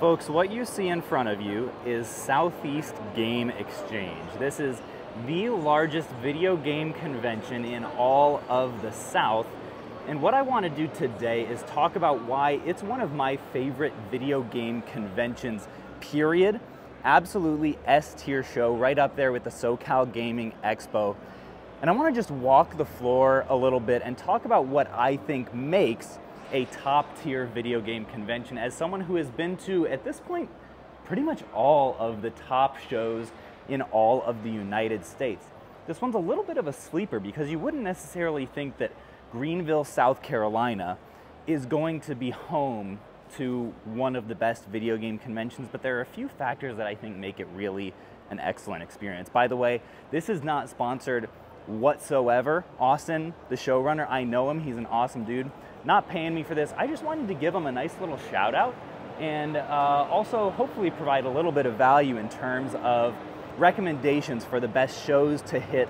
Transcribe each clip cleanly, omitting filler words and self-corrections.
Folks, what you see in front of you is Southeast Game Exchange. This is the largest video game convention in all of the South. And what I want to do today is talk about why it's one of my favorite video game conventions, period. Absolutely S-tier show, right up there with the SoCal Gaming Expo. And I want to just walk the floor a little bit and talk about what I think makes a top-tier video game convention as someone who has been to, at this point, pretty much all of the top shows in all of the United States. This one's a little bit of a sleeper because you wouldn't necessarily think that Greenville, South Carolina is going to be home to one of the best video game conventions, but there are a few factors that I think make it really an excellent experience. By the way, this is not sponsored whatsoever. Austin, the showrunner, I know him, he's an awesome dude. Not paying me for this. I just wanted to give him a nice little shout out and also hopefully provide a little bit of value in terms of recommendations for the best shows to hit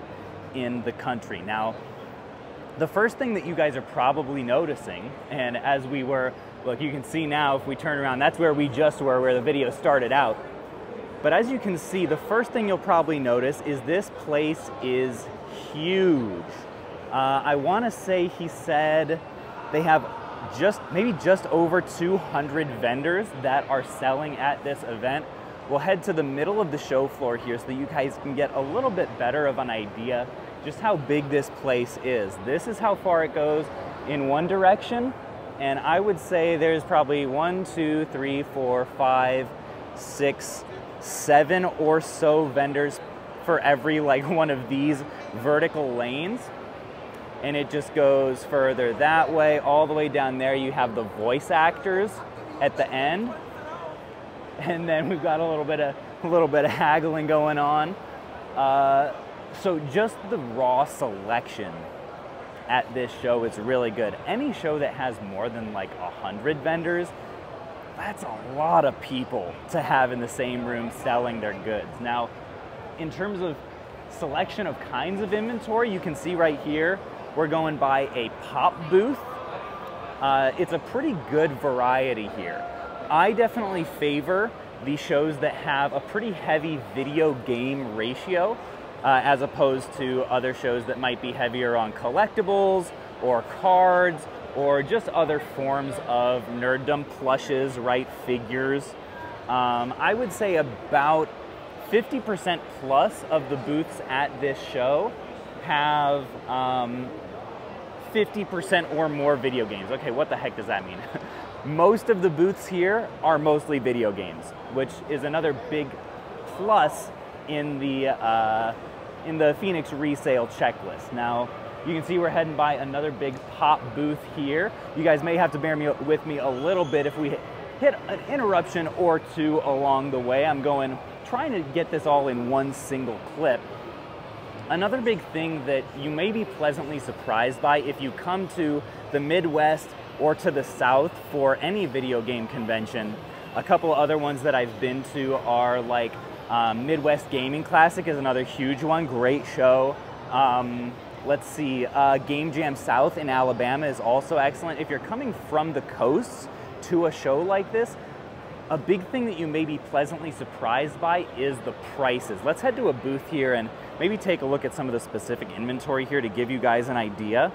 in the country. Now, the first thing that you guys are probably noticing, and as we were, look, you can see now if we turn around, that's where we just were, where the video started out. But as you can see, the first thing you'll probably notice is this place is huge. I want to say he said they have maybe just over 200 vendors that are selling at this event. We'll head to the middle of the show floor here so that you guys can get a little bit better of an idea just how big this place is. This is how far it goes in one direction, and I would say there's probably 1, 2, 3, 4, 5, 6, 7 or so vendors for every one of these vertical lanes. And it just goes further that way, all the way down there. You have the voice actors at the end, and then we've got a little bit of haggling going on. So just the raw selection at this show is really good. Any show that has more than 100 vendors, that's a lot of people to have in the same room selling their goods. Now, in terms of selection of kinds of inventory, you can see right here, we're going by a pop booth. It's a pretty good variety here. I definitely favor the shows that have a pretty heavy video game ratio as opposed to other shows that might be heavier on collectibles or cards or just other forms of nerddom, plushes, right, figures. I would say about 50% plus of the booths at this show have 50% or more video games. Okay, what the heck does that mean? Most of the booths here are mostly video games, which is another big plus in the Phoenix resale checklist. Now, you can see we're heading by another big pop booth here. You guys may have to bear with me a little bit if we hit an interruption or two along the way. I'm trying to get this all in one single clip. Another big thing that you may be pleasantly surprised by if you come to the Midwest or to the South for any video game convention, a couple of other ones that I've been to are Midwest Gaming Classic is another huge one, great show. Let's see, Game Jam South in Alabama is also excellent. If you're coming from the coast to a show like this, a big thing that you may be pleasantly surprised by is the prices. Let's head to a booth here and maybe take a look at some of the specific inventory here to give you guys an idea.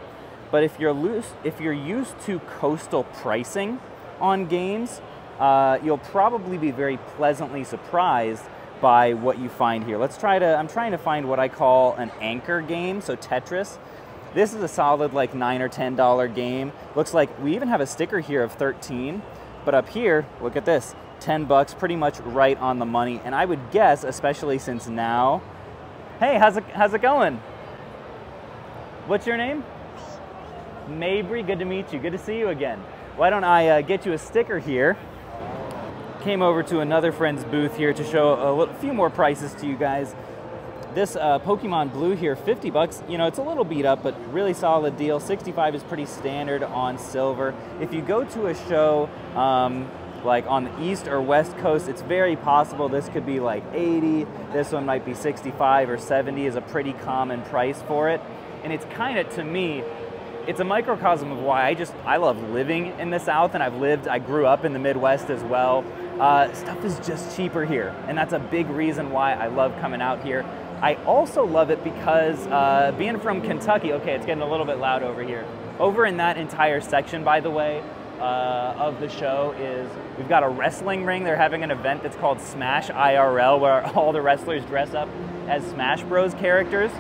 But if you're used to coastal pricing on games, you'll probably be very pleasantly surprised by what you find here. I'm trying to find what I call an anchor game, so Tetris. This is a solid $9 or $10 game. Looks like we even have a sticker here of 13, but up here, look at this, 10 bucks, pretty much right on the money. And I would guess, especially since now, hey, how's it going? What's your name? Mabry, good to meet you, good to see you again. Why don't I get you a sticker here? Came over to another friend's booth here to show a few more prices to you guys. This Pokemon Blue here, 50 bucks. You know, it's a little beat up, but really solid deal. 65 is pretty standard on silver. If you go to a show like on the East or West Coast, it's very possible this could be 80. This one might be 65 or 70 is a pretty common price for it. And it's kind of, to me, it's a microcosm of why I love living in the South, and I grew up in the Midwest as well. stuff is just cheaper here, and that's a big reason why I love coming out here. I also love it because being from Kentucky, okay, it's getting a little bit loud over here. Over in that entire section, by the way, of the show is we've got a wrestling ring. They're having an event that's called Smash IRL, where all the wrestlers dress up as Smash Bros characters.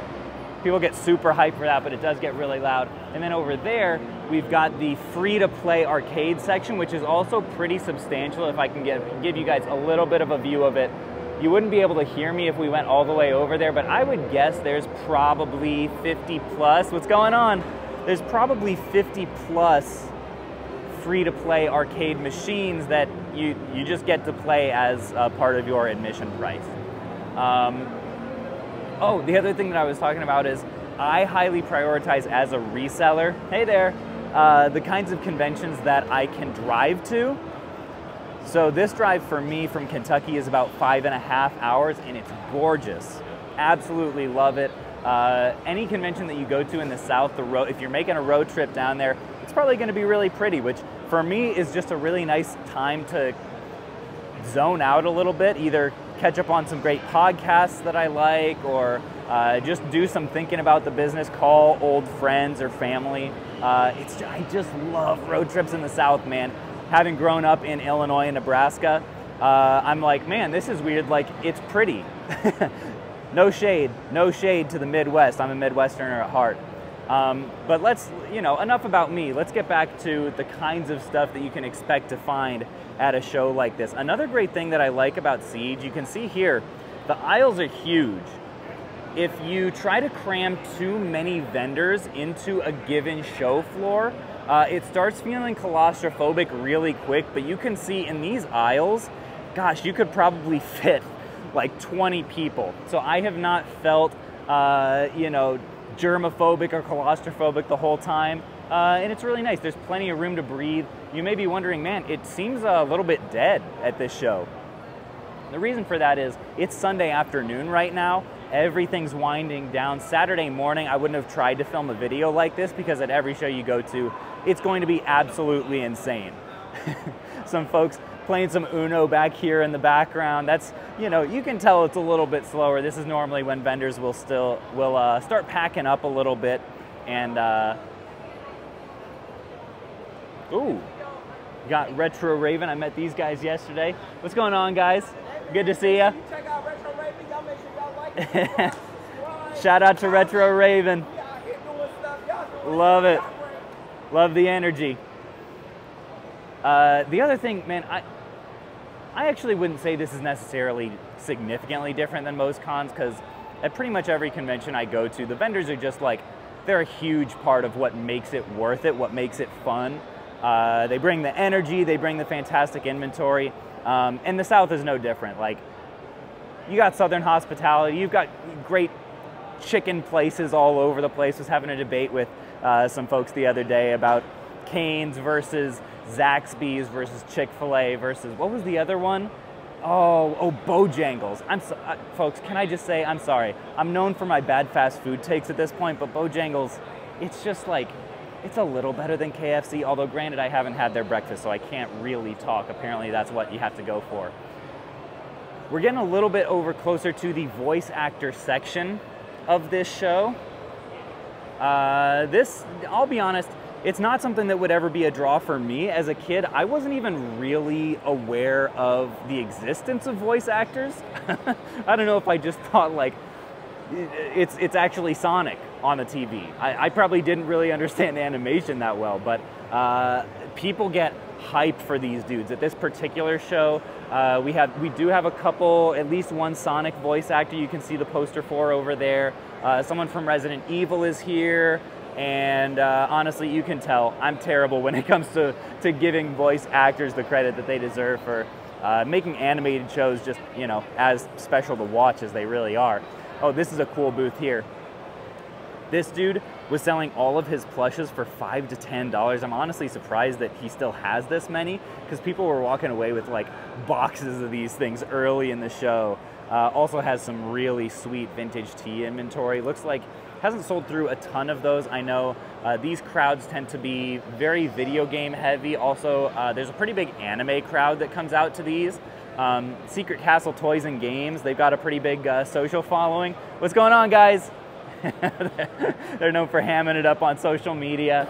People get super hyped for that, but it does get really loud. And then over there, we've got the free-to-play arcade section, which is also pretty substantial. If I can give you guys a little bit of a view of it. You wouldn't be able to hear me if we went all the way over there, but I would guess there's probably 50 plus. What's going on? There's probably 50 plus free-to-play arcade machines that you just get to play as part of your admission price. Oh, the other thing that I was talking about is I highly prioritize as a reseller, hey there, the kinds of conventions that I can drive to. So this drive for me from Kentucky is about 5.5 hours, and it's gorgeous. Absolutely love it. Any convention that you go to in the South, if you're making a road trip down there, it's probably going to be really pretty, which for me is just a really nice time to zone out a little bit, either catch up on some great podcasts that I like, or just do some thinking about the business, call old friends or family. I just love road trips in the South, man. Having grown up in Illinois and Nebraska, I'm like, man, this is weird. Like, it's pretty. No shade to the Midwest. I'm a Midwesterner at heart. But let's, enough about me. Let's get back to the kinds of stuff that you can expect to find at a show like this. Another great thing that I like about Siege, you can see here, the aisles are huge. If you try to cram too many vendors into a given show floor, it starts feeling claustrophobic really quick, but you can see in these aisles, gosh, you could probably fit like 20 people. So I have not felt, germophobic or claustrophobic the whole time, and it's really nice. There's plenty of room to breathe. You may be wondering, man, it seems a little bit dead at this show. The reason for that is it's Sunday afternoon right now. Everything's winding down. Saturday morning, I wouldn't have tried to film a video like this because at every show you go to, it's going to be absolutely insane. Some folks playing some Uno back here in the background. That's, you can tell it's a little bit slower. This is normally when vendors will start packing up a little bit. And, ooh, got Retro Raven. I met these guys yesterday. What's going on, guys? Good to see ya. Check out Retro Raven. Y'all make sure y'all like it. Shout out to Retro Raven. Love it. Love the energy. The other thing, man, I actually wouldn't say this is necessarily significantly different than most cons, because at pretty much every convention I go to, the vendors are just like, they're a huge part of what makes it worth it, what makes it fun. They bring the energy, they bring the fantastic inventory, and the South is no different. Like, you got Southern hospitality, you've got great chicken places all over the place. I was having a debate with some folks the other day about Cane's versus Zaxby's versus Chick-fil-A versus, what was the other one? Oh, Bojangles. Folks, can I just say, I'm sorry. I'm known for my bad fast food takes at this point, but Bojangles, it's just like, it's a little better than KFC, although granted I haven't had their breakfast, so I can't really talk. Apparently that's what you have to go for. We're getting a little bit closer to the voice actor section of this show. I'll be honest, it's not something that would ever be a draw for me. As a kid, I wasn't even really aware of the existence of voice actors. I don't know if I just thought like, it's actually Sonic on the TV. I probably didn't really understand animation that well, but people get hyped for these dudes. At this particular show, we do have a couple, at least one Sonic voice actor you can see the poster for over there. Someone from Resident Evil is here, and honestly, you can tell I'm terrible when it comes to giving voice actors the credit that they deserve for making animated shows just, as special to watch as they really are. Oh, this is a cool booth here. This dude was selling all of his plushes for $5 to $10. I'm honestly surprised that he still has this many, because people were walking away with like boxes of these things early in the show. Also has some really sweet vintage tea inventory. Looks like Hasn't sold through a ton of those. I know these crowds tend to be very video game heavy. Also, there's a pretty big anime crowd that comes out to these. Secret Castle Toys and Games, they've got a pretty big social following. What's going on, guys? They're known for hamming it up on social media.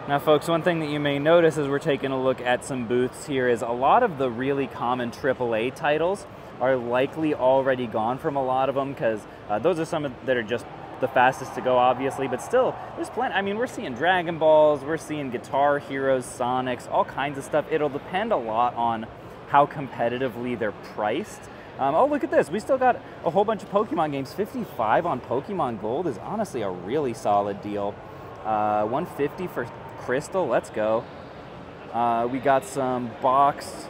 Now folks, one thing that you may notice as we're taking a look at some booths here is a lot of the really common AAA titles are likely already gone from a lot of them, because those are some that are just the fastest to go, obviously, but still, there's plenty. I mean, we're seeing Dragon Balls, we're seeing Guitar Heroes, Sonics, all kinds of stuff. It'll depend a lot on how competitively they're priced. Oh, look at this. We still got a whole bunch of Pokemon games. 55 on Pokemon Gold is honestly a really solid deal. 150 for Crystal, let's go. We got some boxed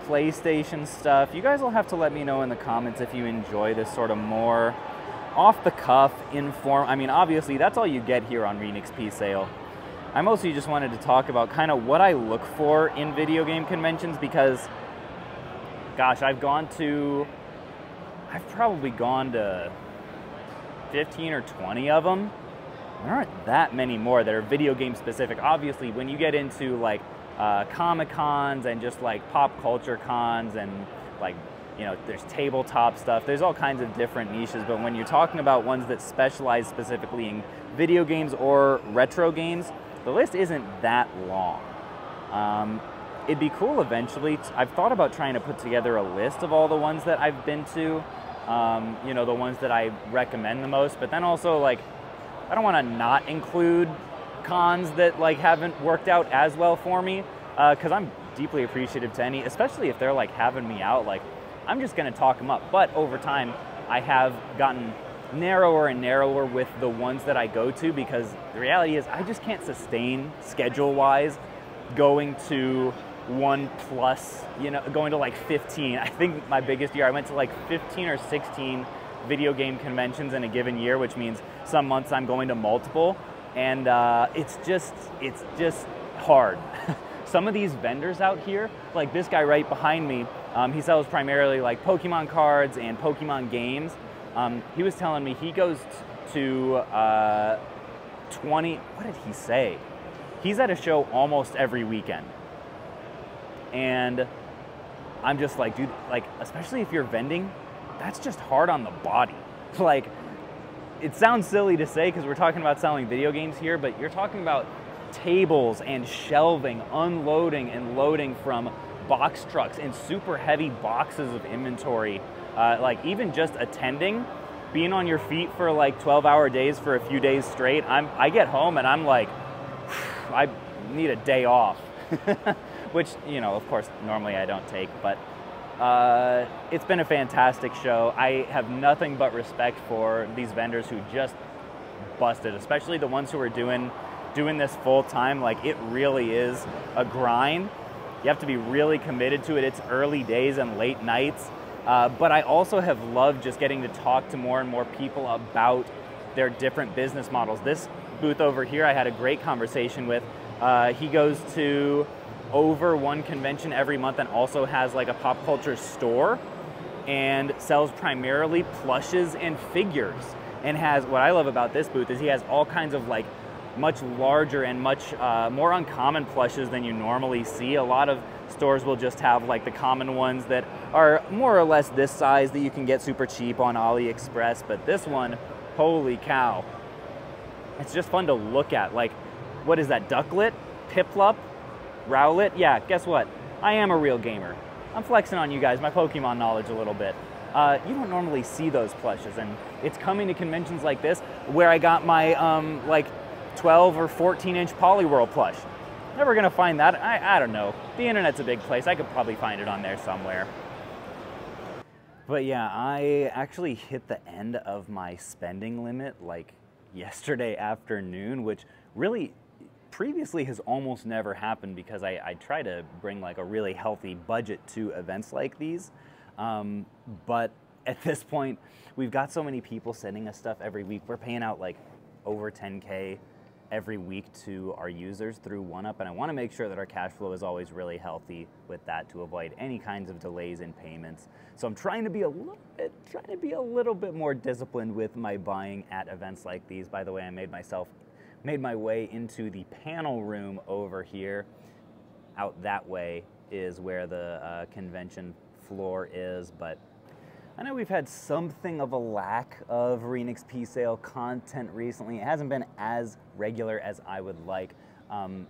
PlayStation stuff. You guys will have to let me know in the comments if you enjoy this sort of more off-the-cuff, I mean, obviously, that's all you get here on RenXP Sale. I mostly just wanted to talk about kind of what I look for in video game conventions, because, gosh, I've probably gone to 15 or 20 of them. There aren't that many more that are video game specific. Obviously, when you get into like Comic-Cons and just like pop culture cons and like, you know, there's tabletop stuff, there's all kinds of different niches, but when you're talking about ones that specialize specifically in video games or retro games, the list isn't that long. It'd be cool eventually. I've thought about trying to put together a list of all the ones that I've been to, you know, the ones that I recommend the most, but then also like, I don't want to not include cons that like haven't worked out as well for me, because I'm deeply appreciative to any, especially if they're like having me out, like I'm just going to talk them up. But over time, I have gotten narrower and narrower with the ones that I go to, because the reality is I just can't sustain schedule-wise going to 1+, you know, going to like 15. I think my biggest year, I went to like 15 or 16 video game conventions in a given year, which means some months I'm going to multiple, and it's just hard. Some of these vendors out here, like this guy right behind me, he sells primarily like Pokemon cards and Pokemon games. He was telling me he goes to 20, what did he say? He's at a show almost every weekend. And I'm just like, dude, like, especially if you're vending, that's just hard on the body. Like, it sounds silly to say because we're talking about selling video games here, but you're talking about tables and shelving, unloading and loading from box trucks and super heavy boxes of inventory. Like even just attending, being on your feet for like 12-hour days for a few days straight, I get home and I'm like, I need a day off. Which, you know, of course, normally I don't take, but it's been a fantastic show. I have nothing but respect for these vendors who just busted, especially the ones who are doing this full time. Like, it really is a grind. You have to be really committed to it. It's early days and late nights. But I also have loved just getting to talk to more and more people about their different business models. This booth over here, I had a great conversation with. He goes to over one convention every month and also has like a pop culture store and sells primarily plushes and figures, and has, what I love about this booth is he has all kinds of like much larger and much more uncommon plushes than you normally see. A lot of stores will just have like the common ones that are more or less this size that you can get super cheap on AliExpress, but this one, holy cow, it's just fun to look at. Like, what is that, Ducklet, Piplup, Rowlet? Yeah, guess what? I am a real gamer. I'm flexing on you guys, my Pokemon knowledge a little bit. You don't normally see those plushes, and it's coming to conventions like this where I got my like 12 or 14-inch Poliwhirl plush. Never gonna find that. I don't know. The internet's a big place. I could probably find it on there somewhere. But yeah, I actually hit the end of my spending limit like yesterday afternoon, which really previously has almost never happened because I try to bring like a really healthy budget to events like these. But at this point, we've got so many people sending us stuff every week. We're paying out like over 10K every week to our users through one-up, and I want to make sure that our cash flow is always really healthy with that to avoid any kinds of delays in payments. So I'm trying to be a little bit more disciplined with my buying at events like these. By the way, I made my way into the panel room over here. Out that way is where the convention floor is, but I know we've had something of a lack of Renix P-Sale content recently. It hasn't been as regular as I would like.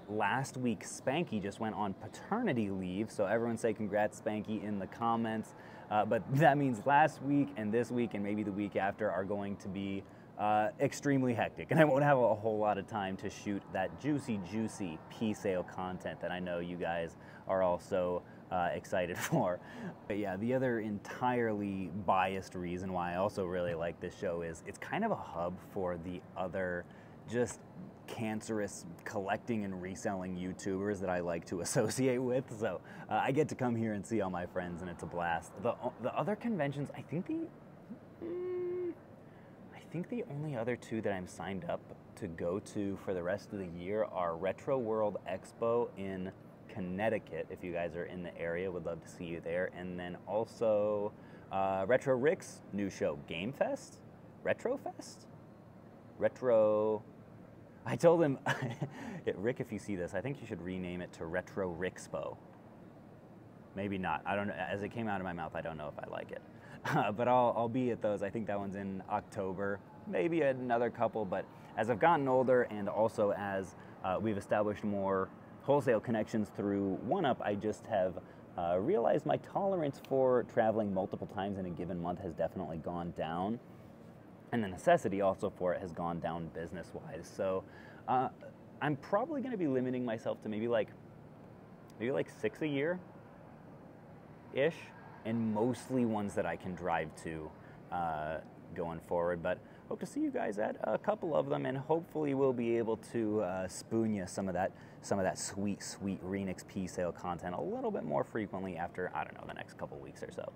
Last week, Spanky just went on paternity leave, so everyone say congrats, Spanky, in the comments. But that means last week and this week and maybe the week after are going to be extremely hectic, and I won't have a whole lot of time to shoot that juicy P-Sale content that I know you guys are also excited for. But yeah, the other entirely biased reason why I also really like this show is it's kind of a hub for the other just cancerous collecting and reselling YouTubers that I like to associate with. So I get to come here and see all my friends, and it's a blast. The other conventions, I think the only other two that I'm signed up to go to for the rest of the year are Retro World Expo in Connecticut. If you guys are in the area, would love to see you there. And then also Retro Rick's new show, Game Fest? Retro Fest? I told him, Rick, if you see this, I think you should rename it to Retro Rickspo. Maybe not. I don't know. As it came out of my mouth, I don't know if I like it. But I'll be at those. I think that one's in October, maybe another couple. But as I've gotten older, and also as we've established more wholesale connections through one-up, I just have realized my tolerance for traveling multiple times in a given month has definitely gone down. And the necessity also for it has gone down business-wise. So I'm probably going to be limiting myself to maybe like 6 a year-ish, and mostly ones that I can drive to going forward. But hope to see you guys at a couple of them, and hopefully we'll be able to spoon you some of that sweet Renix P-Sale content a little bit more frequently after, I don't know, the next couple weeks or so.